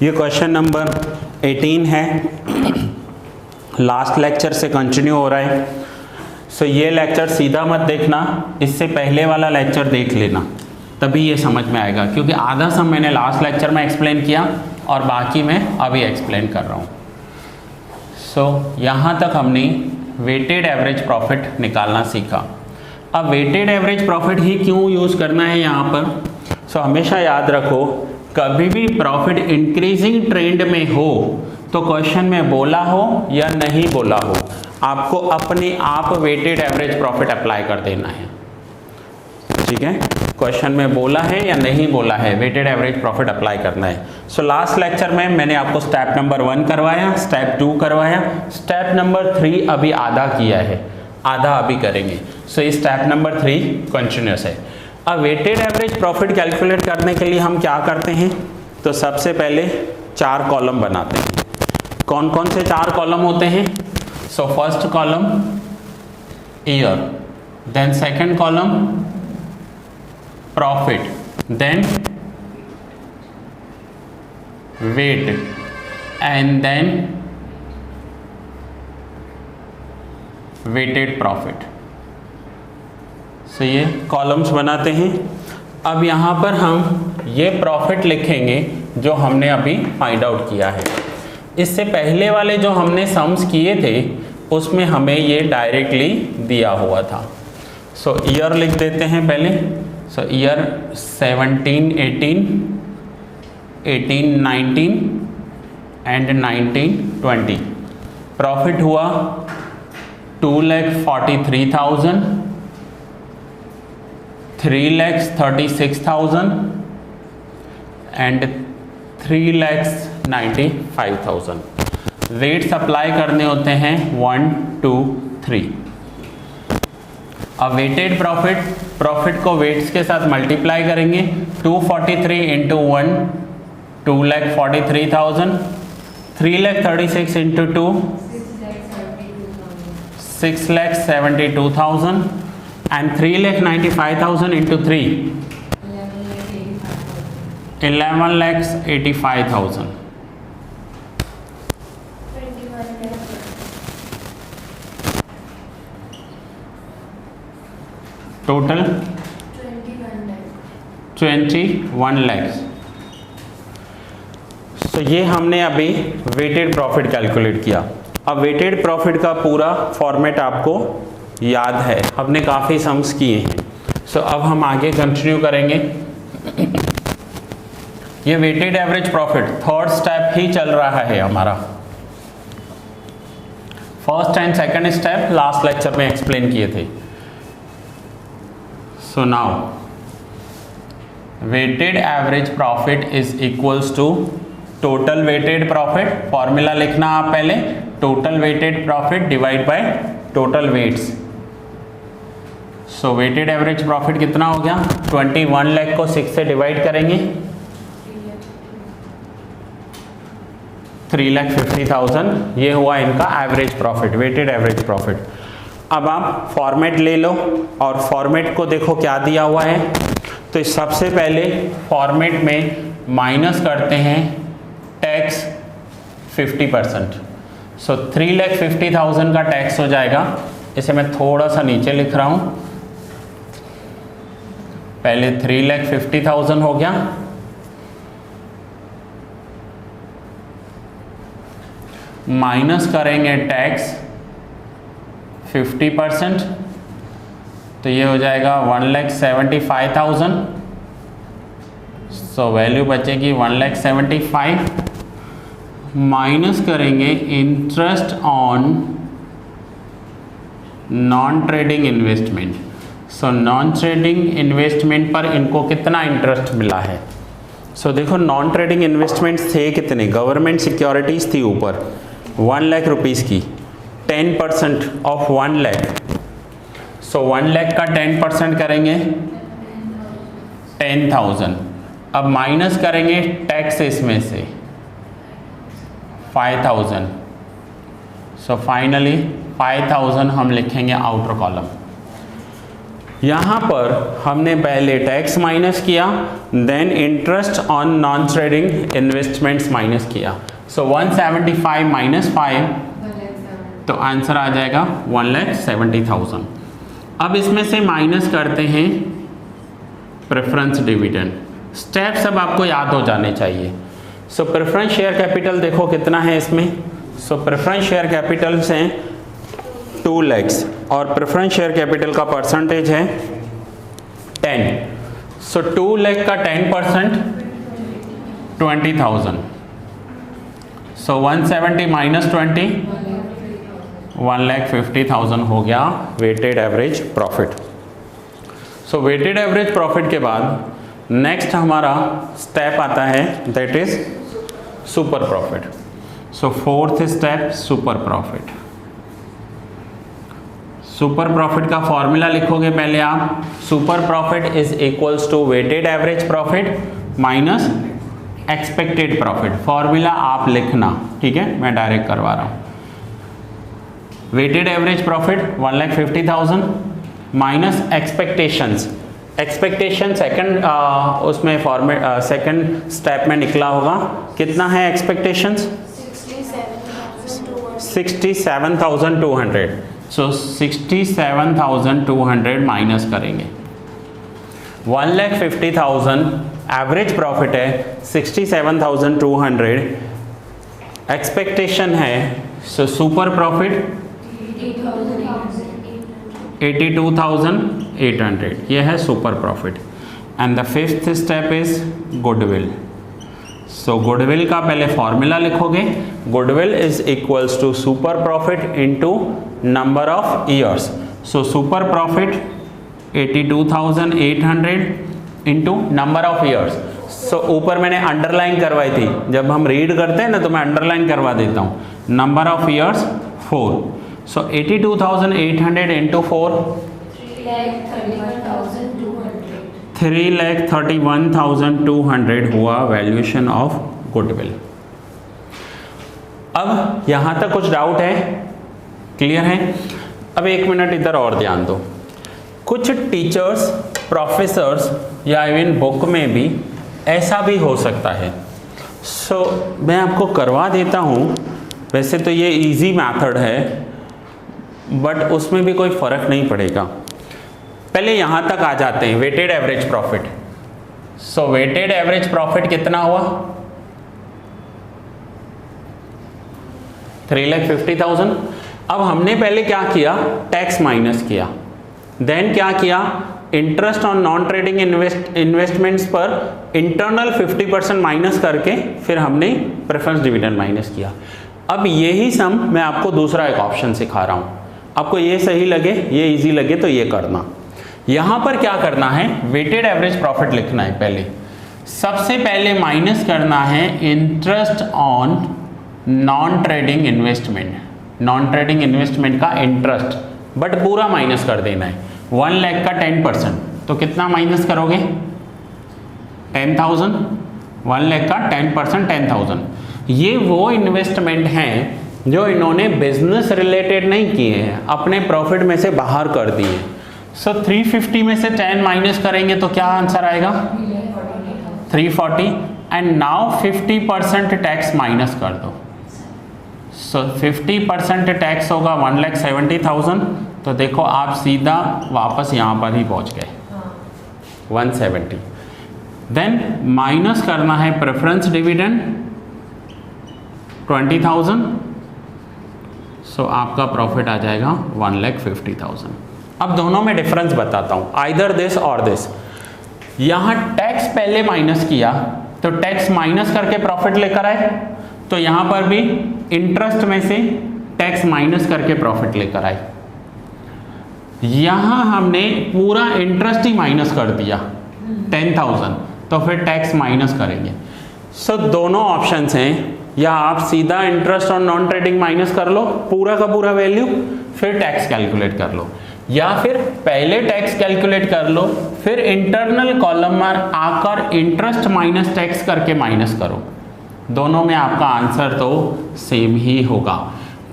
ये question number 18 है, last lecture से कंटिन्यू हो रहा है। सो ये लेक्चर सीधा मत देखना, इससे पहले वाला लेक्चर देख लेना, तभी ये समझ में आएगा, क्योंकि आधा सम मैंने लास्ट लेक्चर में एक्सप्लेन किया और बाकी मैं अभी एक्सप्लेन कर रहा हूँ। सो यहाँ तक हमने वेटेड एवरेज प्रॉफिट निकालना सीखा। अब वेटेड एवरेज प्रॉफिट ही क्यों यूज़ करना है यहाँ पर? सो हमेशा याद रखो, कभी भी प्रॉफिट इंक्रीजिंग ट्रेंड में हो तो क्वेश्चन में बोला हो या नहीं बोला हो, आपको अपने आप वेटेड एवरेज प्रॉफिट अप्लाई कर देना है। ठीक है, क्वेश्चन में बोला है या नहीं बोला है, वेटेड एवरेज प्रॉफिट अप्लाई करना है। सो लास्ट लेक्चर में मैंने आपको स्टेप नंबर 1 करवाया, स्टेप 2 करवाया, स्टेप नंबर 3 अभी आधा किया है, आधा अभी करेंगे। सो ये स्टेप नंबर 3 कंटिन्यूस है। अब वेटेड एवरेज प्रॉफिट कैलकुलेट करने के लिए हम क्या करते हैं, तो सबसे पहले 4 कॉलम बनाते हैं। कौन कौन से 4 कॉलम होते हैं? So first column year, then second column profit, then weight and then weighted profit. So ये कॉलम्स बनाते हैं। अब यहाँ पर हम ये प्रॉफिट लिखेंगे जो हमने अभी फाइंड आउट किया है। इससे पहले वाले जो हमने सम्स किए थे उसमें हमें ये डायरेक्टली दिया हुआ था। सो ईयर लिख देते हैं पहले। सो ईयर 17, 18, 18, 19 एंड 19, 20। प्रॉफिट हुआ 2,43,000, 3,36,000 एंड 3,95,000। वेट्स अप्लाई करने होते हैं 1, 2, 3। अब वेटेड प्रॉफिट को वेट्स के साथ मल्टीप्लाई करेंगे। 243 into 1 2,43,000, 3,36 into 2 6,72,000 and 3,95,000 into 3 11,85,000। Total 21 lakhs। तो ये हमने अभी वेटेड प्रॉफिट कैलकुलेट किया। अब वेटेड प्रॉफिट का पूरा फॉर्मेट आपको याद है, हमने काफ़ी सम्स किए हैं। सो अब हम आगे कंटिन्यू करेंगे। ये weighted average profit third step ही चल रहा है हमारा। First and second step last lecture में एक्सप्लेन किए थे। So now weighted average profit is equals to total weighted profit. Formula लिखना आप पहले, total weighted profit divide by total weights. So weighted average profit कितना हो गया? 21 लाख को 6 से डिवाइड करेंगे, 3,50,000। ये हुआ इनका average profit, weighted average profit. अब आप फॉर्मेट ले लो और फॉर्मेट को देखो क्या दिया हुआ है। तो सबसे पहले फॉर्मेट में माइनस करते हैं टैक्स 50%। सो 3,50,000 का टैक्स हो जाएगा। इसे मैं थोड़ा सा नीचे लिख रहा हूँ। पहले 3,50,000 हो गया, माइनस करेंगे टैक्स 50%, तो ये हो जाएगा 1,75,000। सो वैल्यू बचेगी 1,75,000, माइनस करेंगे interest on non trading investment. So non trading investment पर इनको कितना इंटरेस्ट मिला है? सो देखो, नॉन ट्रेडिंग इन्वेस्टमेंट्स थे कितने? गवर्नमेंट सिक्योरिटीज थी ऊपर 1 लाख रुपीज़ की, 10% ऑफ 1 लाख। सो 1 लाख का 10% करेंगे 10,000। अब माइनस करेंगे टैक्स इसमें से 5,000। सो फाइनली 5,000 हम लिखेंगे आउटर कॉलम। यहाँ पर हमने पहले टैक्स माइनस किया, then interest on non trading investments minus किया। सो 175 माइनस 5, तो आंसर आ जाएगा 1,70,000। अब इसमें से माइनस करते हैं प्रेफरेंस डिविडेंड। स्टेप सब आपको याद हो जाने चाहिए। सो प्रेफरेंस शेयर कैपिटल देखो कितना है इसमें। सो प्रेफरेंस शेयर कैपिटल से 2 lakhs और प्रेफरेंस शेयर कैपिटल का परसेंटेज है 10। सो 2 lakh का 10% 20,000। सो 170 माइनस 20 1,50,000 हो गया weighted average profit. So weighted average profit के बाद नेक्स्ट हमारा स्टेप आता है that is super profit. So fourth step super profit. Super profit का फॉर्मूला लिखोगे पहले आप। Super profit is equals to weighted average profit minus expected profit. Formula आप लिखना, ठीक है, मैं डायरेक्ट करवा रहा हूं। Weighted average profit 1,50,000 minus expectations. Expectation second उसमें फॉर्मेट सेकंड स्टेप में निकला होगा। कितना है एक्सपेक्टेशंस? 67,200। सो 67,200 माइनस करेंगे। 1,50,000 एवरेज प्रॉफिट है, 67,200 एक्सपेक्टेशन है। सो सुपर प्रॉफिट 82,800, ये है super profit. And the fifth step is goodwill. So goodwill का पहले फॉर्मूला लिखोगे। Goodwill is equals to super profit into number of years. So super profit 82,800 into number of years. So ऊपर मैंने underline करवाई थी, जब हम रीड करते हैं ना तो मैं अंडरलाइन करवा देता हूँ। Number of years 4। So 82,800 into 4 3,31,200 हुआ वैल्यूएशन ऑफ गुडविल। अब यहां तक कुछ डाउट है? क्लियर है? अब 1 मिनट इधर और ध्यान दो। कुछ टीचर्स, प्रोफेसर्स या इवन बुक में भी ऐसा भी हो सकता है। सो मैं आपको करवा देता हूं। वैसे तो ये इजी मेथड है बट उसमें भी कोई फर्क नहीं पड़ेगा। पहले यहां तक आ जाते हैं, weighted average profit. So weighted average profit कितना हुआ? 3,50,000। अब हमने पहले क्या किया? टैक्स माइनस किया। देन क्या किया? Interest on non trading investments पर इंटरनल 50% माइनस करके फिर हमने प्रेफरेंस डिविडेंड माइनस किया। अब यही सम मैं आपको दूसरा एक ऑप्शन सिखा रहा हूं। आपको ये सही लगे, ये इजी लगे तो ये करना। यहां पर क्या करना है? वेटेड एवरेज प्रॉफिट लिखना है। पहले सबसे पहले माइनस करना है interest on non trading investment. Non trading investment का इंटरेस्ट बट पूरा माइनस कर देना है। 1 लाख का 10%, तो कितना माइनस करोगे? 10,000। 1 लाख का 10% 10,000। ये वो इन्वेस्टमेंट हैं जो इन्होंने बिजनेस रिलेटेड नहीं किए हैं, अपने प्रॉफिट में से बाहर कर दिए। सो 350 में से 10 माइनस करेंगे तो क्या आंसर आएगा? 340। एंड नाउ 50% टैक्स माइनस कर दो। सो 50% टैक्स होगा 1,70,000। तो देखो आप सीधा वापस यहाँ पर ही पहुँच गए 170। देन माइनस करना है प्रेफरेंस डिविडेंड 20,000। सो आपका प्रॉफिट आ जाएगा 1,50,000। अब दोनों में डिफरेंस बताता हूं, आइदर दिस और दिस। यहां टैक्स पहले माइनस किया तो टैक्स माइनस करके प्रॉफिट लेकर आए, तो यहां पर भी इंटरेस्ट में से टैक्स माइनस करके प्रॉफिट लेकर आए। यहां हमने पूरा इंटरेस्ट ही माइनस कर दिया 10,000, तो फिर टैक्स माइनस करेंगे। सो दोनों ऑप्शंस हैं, या आप सीधा interest on non trading minus कर लो पूरा का पूरा वैल्यू, फिर टैक्स कैलकुलेट कर लो, या फिर पहले टैक्स कैलकुलेट कर लो फिर इंटरनल कॉलम में आकर इंटरेस्ट माइनस टैक्स करके माइनस करो। दोनों में आपका आंसर तो सेम ही होगा।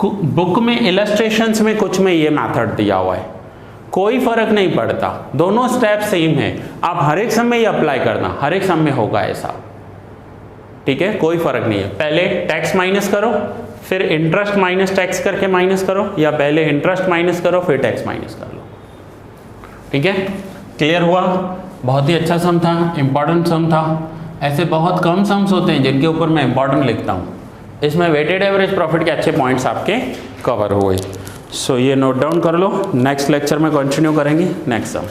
बुक में इलस्ट्रेशंस में कुछ में ये मेथड दिया हुआ है, कोई फर्क नहीं पड़ता, दोनों स्टेप सेम है, आप हर एक सम में ही अप्लाई करना, हर एक सम में होगा ऐसा, ठीक है, कोई फर्क नहीं है। पहले टैक्स माइनस करो, फिर इंटरेस्ट माइनस टैक्स करके माइनस करो, या पहले इंटरेस्ट माइनस करो फिर टैक्स माइनस कर लो, ठीक है। क्लियर हुआ? बहुत ही अच्छा सम था, इंपॉर्टेंट सम था। ऐसे बहुत कम सम्स होते हैं जिनके ऊपर मैं इंपॉर्टेंट लिखता हूँ। इसमें वेटेड एवरेज प्रॉफिट के अच्छे पॉइंट्स आपके कवर हुए। सो ये नोट डाउन कर लो, नेक्स्ट लेक्चर में कंटिन्यू करेंगे नेक्स्ट सम।